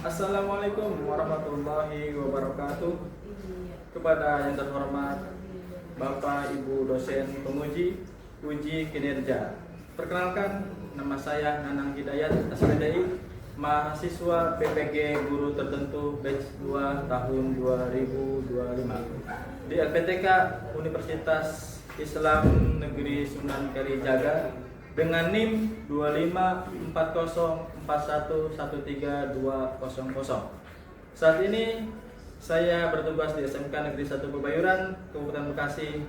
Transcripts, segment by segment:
Assalamualaikum warahmatullahi wabarakatuh. Kepada yang terhormat Bapak Ibu dosen penguji uji kinerja. Perkenalkan, nama saya Nanang Hidayat SPDI, mahasiswa PPG Guru Tertentu batch 2 tahun 2025 di LPTK Universitas Islam Negeri Sunan Kalijaga dengan NIM 254041132000. Saat ini saya bertugas di SMK Negeri 1 Pebayuran, Kabupaten Bekasi.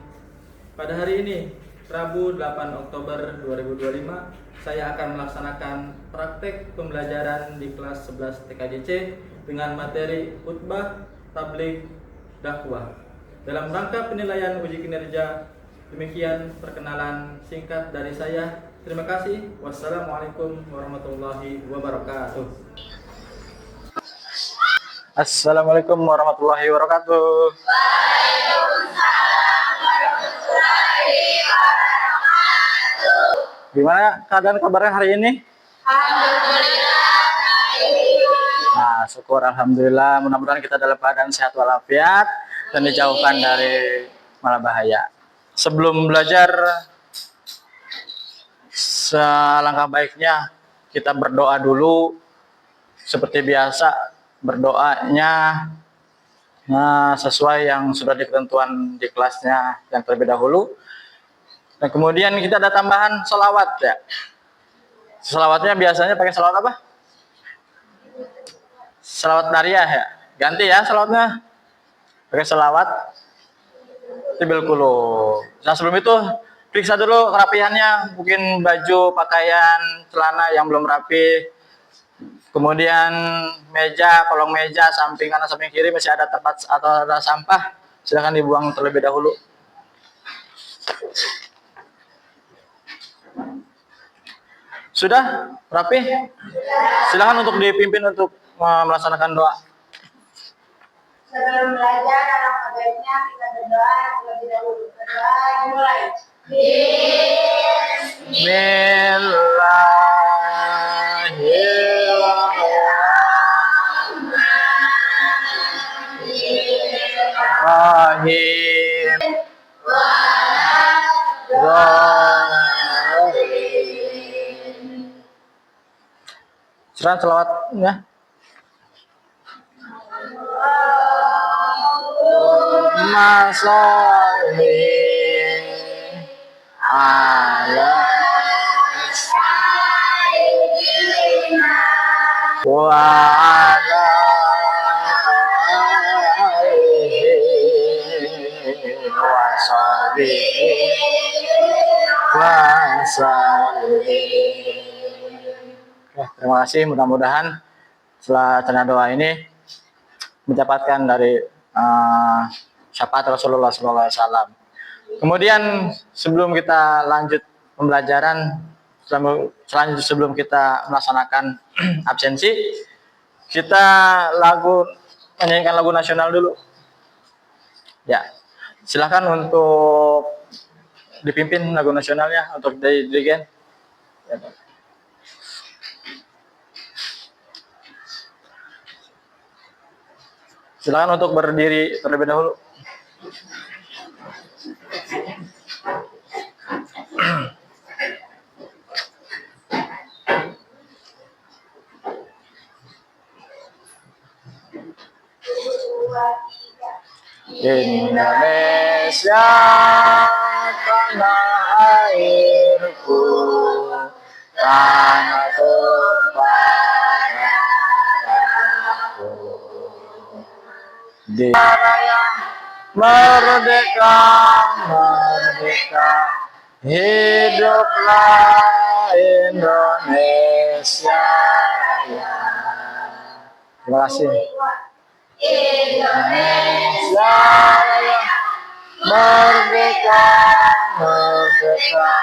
Pada hari ini, Rabu 8 Oktober 2025, saya akan melaksanakan praktek pembelajaran di kelas 11 TKJC dengan materi khutbah, tabligh, dakwah. Dalam rangka penilaian uji kinerja, demikian perkenalan singkat dari saya. Terima kasih. Wassalamualaikum warahmatullahi wabarakatuh. Assalamualaikum warahmatullahi wabarakatuh. Gimana keadaan kabarnya hari ini? Alhamdulillah. Nah, syukur alhamdulillah. Mudah-mudahan kita dalam keadaan sehat walafiat dan dijauhkan dari mala bahaya. Sebelum belajar, selangkah baiknya kita berdoa dulu. Seperti biasa, berdoanya sesuai yang sudah diketentuan di kelasnya yang terlebih dahulu. Dan kemudian kita ada tambahan sholawat ya. Sholawatnya biasanya pakai sholawat apa? Sholawat Dariyah ya. Ganti ya sholawatnya. Pakai sholawat Tibil Qulub. Nah sebelum itu periksa dulu kerapihannya. Mungkin baju, pakaian, celana yang belum rapi. Kemudian meja, kolong meja, samping kanan, samping kiri masih ada tempat atau ada sampah. Silakan dibuang terlebih dahulu. Sudah rapi? Silakan untuk dipimpin untuk melaksanakan doa. Sebelum belajar, alangkah baiknya kita berdoa terlebih dahulu. Berdoa dimulai. Bismillahirrahmanirrahim. Silakan selawatnya. Masolli ala sayyidina wa ala alihi wa sahbihi wa sallim. Terima kasih, mudah-mudahan setelah tanda doa ini mendapatkan dari syafaat Rasulullah SAW. Kemudian sebelum kita lanjut pembelajaran, selanjutnya sebelum kita melaksanakan absensi, kita menyanyikan lagu nasional dulu. Ya, silakan untuk dipimpin lagu nasionalnya untuk dirigen. Ya, silakan untuk berdiri terlebih dahulu. Indonesia tanah airku, tanah tumpah darahku. Di raya merdeka, merdeka, hiduplah Indonesia Raya. Terima kasih. Indonesia Raya, merdeka, merdeka,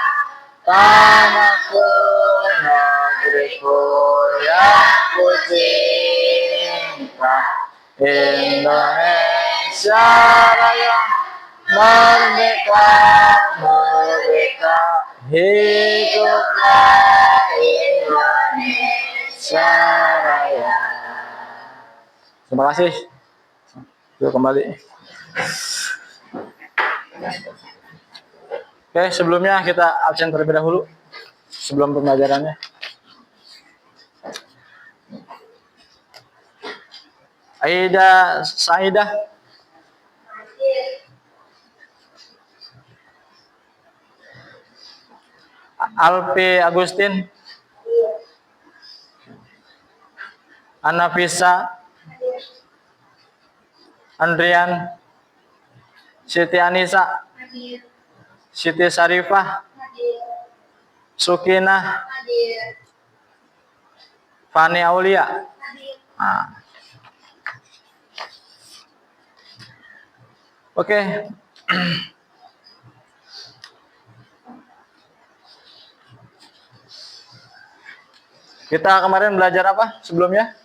tanahku, negeriku yang ku cinta. Indonesia Raya, merdeka, merdeka, hiduplah Indonesia Raya. Terima kasih. Yuk kembali. Oke, sebelumnya kita absen terlebih dahulu sebelum pembelajarannya. Aida Saidah. Alpi Agustin. Anafisa. Andrian. Siti Anisa. Siti Sarifah. Sukinah. Fani Aulia. Nah. Oke. Kita kemarin belajar apa sebelumnya?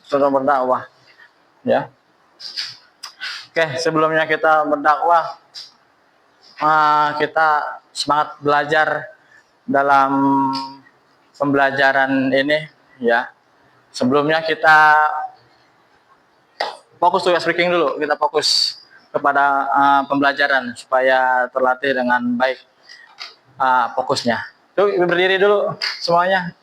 Tentang berdakwah. Ya. Oke, sebelumnya kita berdakwah, kita semangat belajar dalam pembelajaran ini, ya. Sebelumnya kita fokus tugas speaking dulu, kita fokus kepada pembelajaran supaya terlatih dengan baik fokusnya. Yuk berdiri dulu semuanya.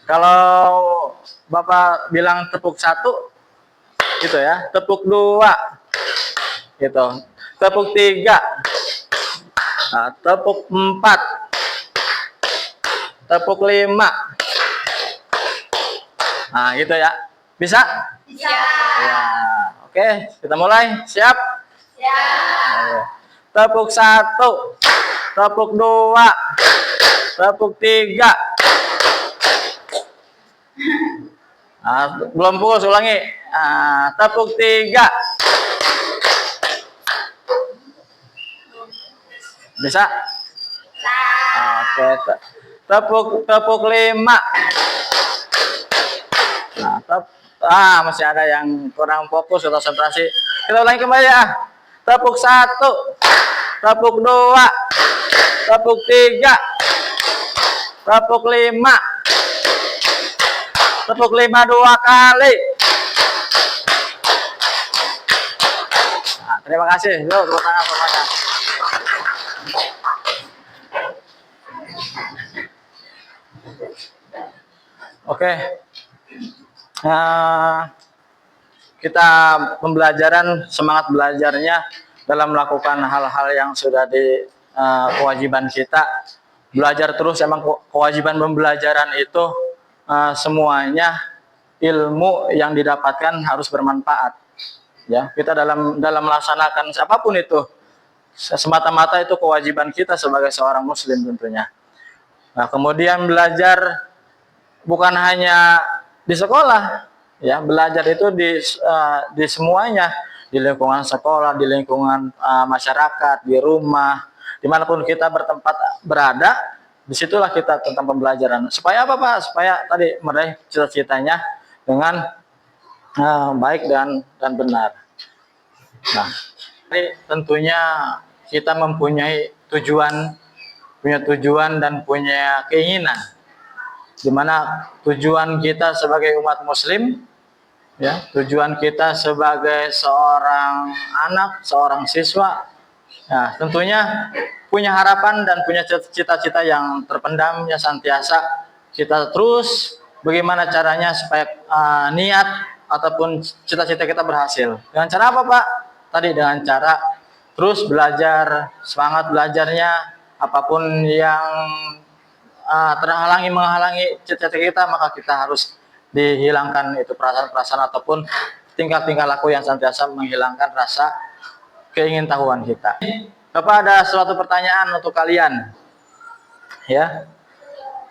Kalau Bapak bilang tepuk 1, gitu ya. Tepuk 2, gitu. Tepuk 3, nah, tepuk 4, tepuk 5. Nah, gitu ya. Bisa? Bisa. Ya. Oke, kita mulai. Siap? Siap. Tepuk 1, tepuk 2, tepuk 3. Nah, belum putus, ulangi. Nah, tepuk 3. Bisa? Oke. Tepuk 5. Nah, masih ada yang kurang fokus atau konsentrasi. Kita ulangi kembali ya. Tepuk 1, tepuk 2, tepuk 3, tepuk 5. Tepuk 5 2 kali. Nah, terima kasih. Yuk, tepuk tangan semuanya. Oke. Kita pembelajaran, semangat belajarnya dalam melakukan hal-hal yang sudah di kewajiban kita. Belajar terus, emang kewajiban pembelajaran itu semuanya ilmu yang didapatkan harus bermanfaat. Ya, kita dalam melaksanakan apapun itu, semata-mata itu kewajiban kita sebagai seorang muslim tentunya. Nah, kemudian belajar bukan hanya di sekolah, ya, belajar itu di semuanya, di lingkungan sekolah, di lingkungan masyarakat, di rumah, dimanapun kita bertempat berada, disitulah kita tentang pembelajaran. Supaya apa, Pak? Supaya tadi meraih cita-citanya dengan baik dan benar. Nah, ini tentunya kita mempunyai punya tujuan dan punya keinginan, di mana tujuan kita sebagai umat muslim, ya, tujuan kita sebagai seorang anak, seorang siswa, nah, tentunya punya harapan dan punya cita-cita yang terpendam, ya, senantiasa kita terus bagaimana caranya supaya niat ataupun cita-cita kita berhasil. Dengan cara apa, Pak? Tadi dengan cara terus belajar, semangat belajarnya, apapun yang menghalangi cita-cita kita, maka kita harus dihilangkan itu perasaan-perasaan ataupun tingkah-tingkah laku yang senantiasa menghilangkan rasa keingintahuan kita. Bapak, ada suatu pertanyaan untuk kalian, ya.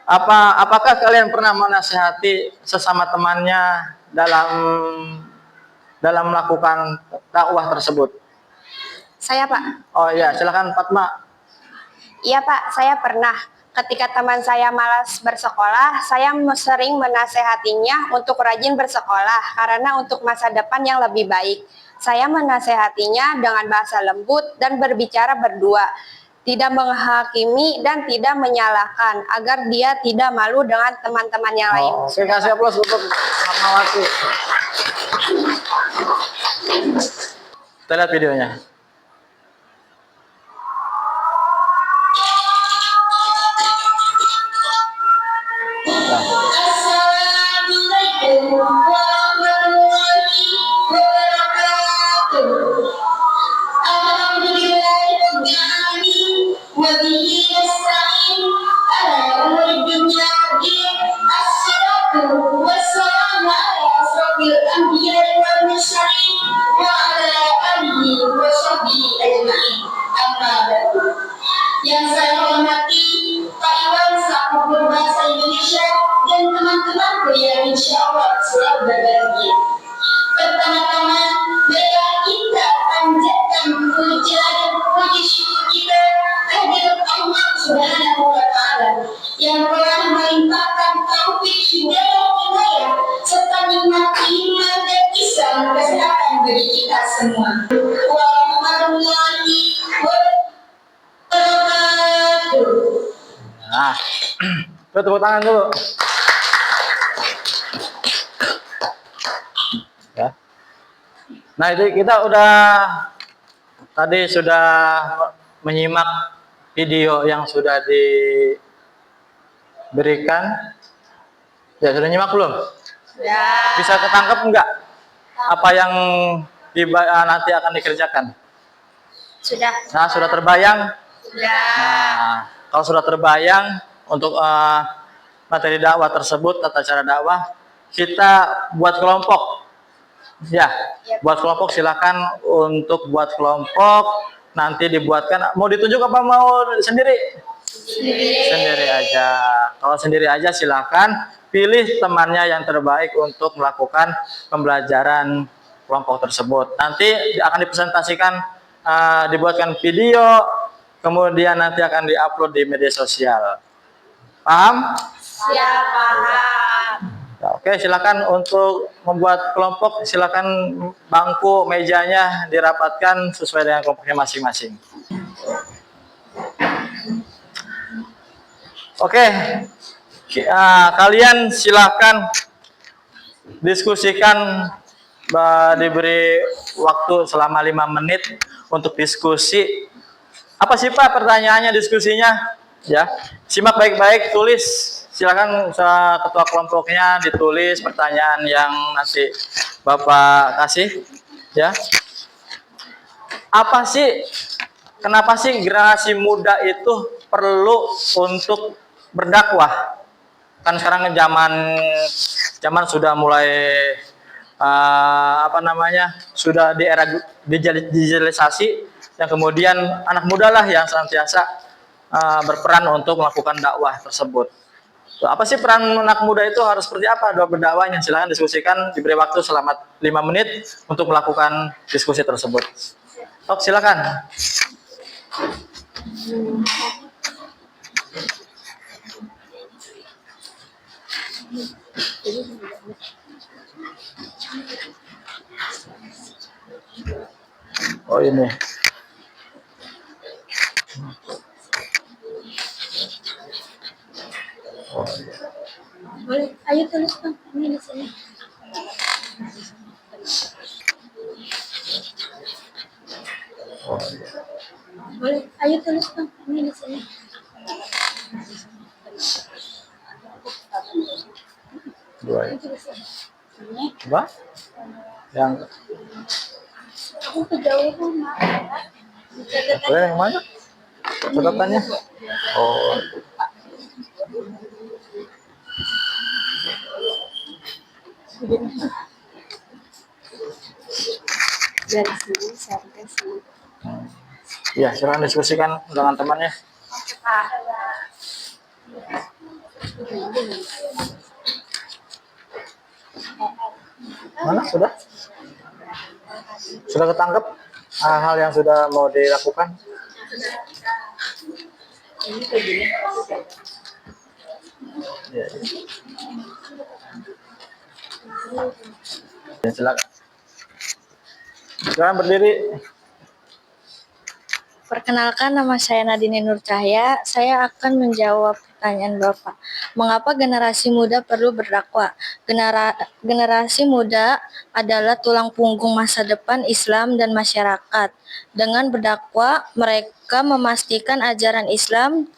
Apakah kalian pernah menasihati sesama temannya dalam melakukan dakwah tersebut? Saya, Pak. Oh ya, silakan Fatma. Iya, Pak, saya pernah. Ketika teman saya malas bersekolah, saya sering menasehatinya untuk rajin bersekolah karena untuk masa depan yang lebih baik. Saya menasehatinya dengan bahasa lembut dan berbicara berdua. tidak menghakimi dan tidak menyalahkan agar dia tidak malu dengan teman-teman yang lain. Oke, kasih aplaus untuk Fatmawati. Kita lihat videonya. Assalamualaikum warahmatullahi wabarakatuh. Alhamdulillahirabbil alamin wa bihi nasta'in ala umuri dunya waddin. Assalatu wassalamu ala asrofil anbiya'i wal mursalin wa ala alihi wa sahbihi ajma'in. Amma ba'du. Yang saya hormati Pak Iwan selaku guru bahasa Indonesia dan teman-temanku yang insya Allah selalu berbahagia. Pertama-tama, marilah kita panjatkan puja dan puji syukur kita kehadirat Allah Subhanahu wa Ta'ala yang telah melimpahkan taufik hidayah serta nikmat-nikmat dan kisah kesehatan bagi kita semua. Warahmatullahi wabarakatuh. Nah, tepuk tangan dulu. Ya. Nah, itu kita tadi sudah menyimak video yang sudah diberikan. Ya, sudah nyimak belum? Ya. Bisa ketangkep enggak apa yang nanti akan dikerjakan? Sudah. Nah, sudah terbayang? Sudah. Nah, kalau sudah terbayang untuk materi dakwah tersebut, tata cara dakwah, kita buat kelompok. Ya, buat kelompok, silakan untuk buat kelompok. Nanti dibuatkan, mau ditunjuk apa mau sendiri? Sendiri aja. Kalau sendiri aja silakan pilih temannya yang terbaik untuk melakukan pembelajaran kelompok tersebut. Nanti akan dipresentasikan, dibuatkan video, kemudian nanti akan diupload di media sosial. Paham? Siap, paham. Ya, oke, silakan untuk membuat kelompok, silakan bangku, mejanya dirapatkan sesuai dengan kelompoknya masing-masing. Oke, kalian silakan diskusikan, diberi waktu selama 5 menit untuk diskusi. Apa sih Pak pertanyaannya, diskusinya? Ya, simak baik-baik, tulis. Silakan ketua kelompoknya ditulis pertanyaan yang nanti Bapak kasih. Ya, apa sih? Kenapa sih generasi muda itu perlu untuk berdakwah? Kan sekarang zaman sudah mulai sudah di era digitalisasi, yang kemudian anak muda lah yang senantiasa berperan untuk melakukan dakwah tersebut. So, apa sih peran anak muda itu, harus seperti apa berdakwahnya? Silahkan diskusikan, diberi waktu selama 5 menit untuk melakukan diskusi tersebut. Tok, silakan. Oh ini. Boleh, ayo tulis Bang. Ini di sini. Boleh, ayo tulis Bang. Ini di sini. Dua. Coba. Yang Aku kejauhan, maaf. boleh yang mana? Catatannya? Oh. Dari sini sampai sini. Ya, silakan diskusikan dengan temannya. Pak. Mana sudah? Sudah ketangkep hal-hal yang sudah mau dilakukan? Ya, ya. Silakan. Silakan berdiri. Perkenalkan, nama saya Nadine Nur Cahya. Saya akan menjawab pertanyaan Bapak. Mengapa generasi muda perlu berdakwah? Generasi muda adalah tulang punggung masa depan Islam dan masyarakat. Dengan berdakwah, mereka memastikan ajaran Islam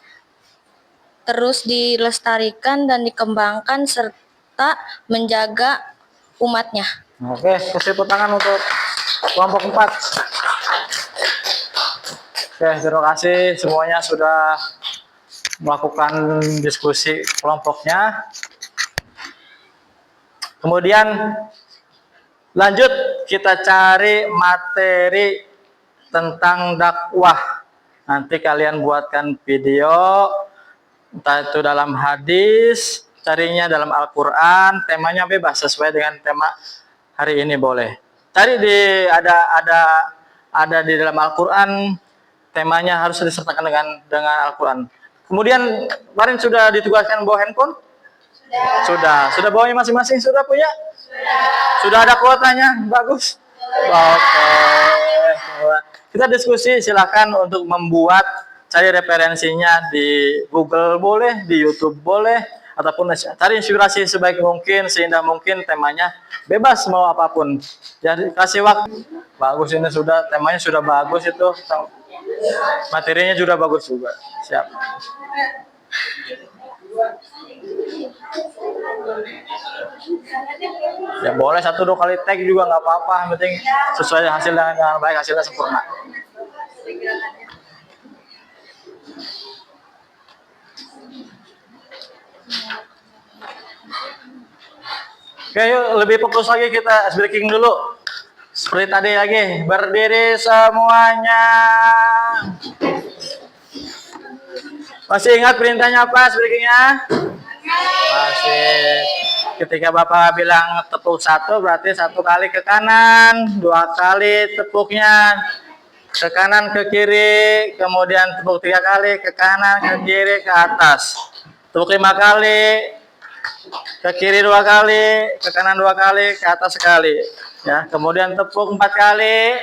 terus dilestarikan dan dikembangkan serta menjaga umatnya. Oke, kasih tepuk tangan untuk kelompok 4. Oke, terima kasih semuanya sudah melakukan diskusi kelompoknya. Kemudian lanjut kita cari materi tentang dakwah. Nanti kalian buatkan video, entah itu dalam hadis, carinya dalam Al-Quran, temanya bebas sesuai dengan tema hari ini boleh. Cari ada di dalam Al-Quran, temanya harus disertakan dengan Al-Quran. Kemudian kemarin sudah ditugaskan bawa handphone? Sudah bawanya masing-masing sudah punya? Sudah ada kuotanya? Bagus. Oke. Kita diskusi, silakan untuk membuat, cari referensinya di Google boleh, di YouTube boleh, ataupun cari inspirasi sebaik mungkin, seindah mungkin, temanya bebas mau apapun. Jadi kasih waktu. Bagus, ini sudah temanya sudah bagus itu. Materinya juga bagus juga. Siap. Ya boleh 1-2 kali tag juga nggak apa-apa, yang penting sesuai hasil dengan baik, hasilnya sempurna. Oke, yuk lebih fokus lagi, kita ice breaking dulu. Seperti tadi lagi, berdiri semuanya. Masih ingat perintahnya apa ice breakingnya? Masih. Ketika Bapak bilang tepuk 1, berarti 1 kali ke kanan, 2 kali tepuknya ke kanan ke kiri, kemudian tepuk 3 kali ke kanan ke kiri ke atas. Tepuk 5 kali ke kiri 2 kali, ke kanan 2 kali, ke atas sekali. Ya, kemudian tepuk 4 kali,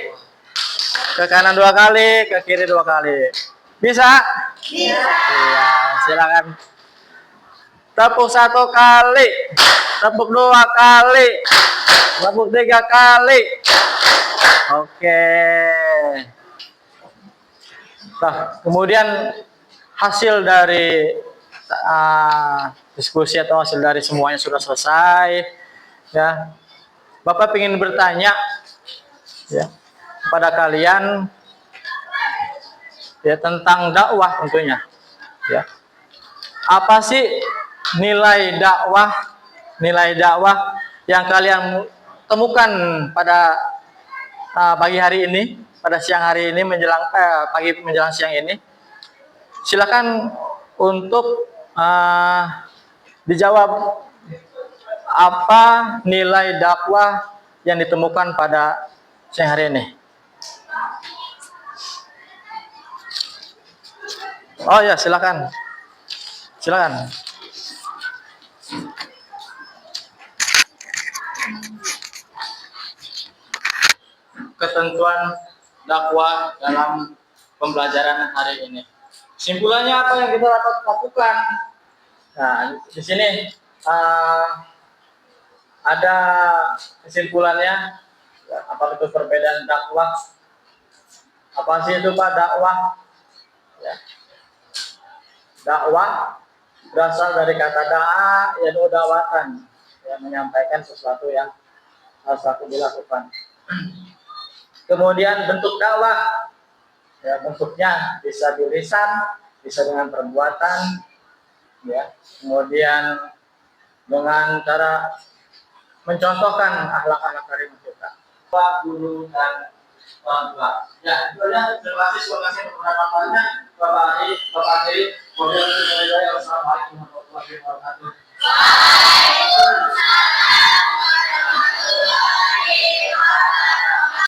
ke kanan 2 kali, ke kiri 2 kali. Bisa? Bisa. Iya, silakan. Tepuk 1 kali, tepuk 2 kali, tepuk 3 kali. Oke. Nah, kemudian hasil dari diskusi atau hasil dari semuanya sudah selesai. Ya, Bapak ingin bertanya ya kepada kalian ya tentang dakwah tentunya. Ya, apa sih nilai dakwah yang kalian temukan pada pagi hari ini, pada siang hari ini menjelang pagi menjelang siang ini? Silakan untuk dijawab apa nilai dakwah yang ditemukan pada siang hari ini. Oh ya, silakan. Silakan. Ketentuan dakwah dalam pembelajaran hari ini. Simpulannya apa yang kita dapat lakukan? Nah, di sini ada kesimpulannya. Apa itu perbedaan dakwah? Apa sih itu Pak dakwah? Ya. Dakwah berasal dari kata da'a, yaitu dawatan, yang menyampaikan sesuatu yang harus dilakukan. Kemudian bentuk dakwah, ya bentuknya bisa di lisan, bisa dengan perbuatan, ya. Kemudian dengan cara mencontohkan akhlak-akhlak karimah kita. Pak guru dan orang tua. Ya, itu aja. Terima kasih pendapatannya, Bapak Ari, Bapak Ari. Assalamualaikum warahmatullahi wabarakatuh.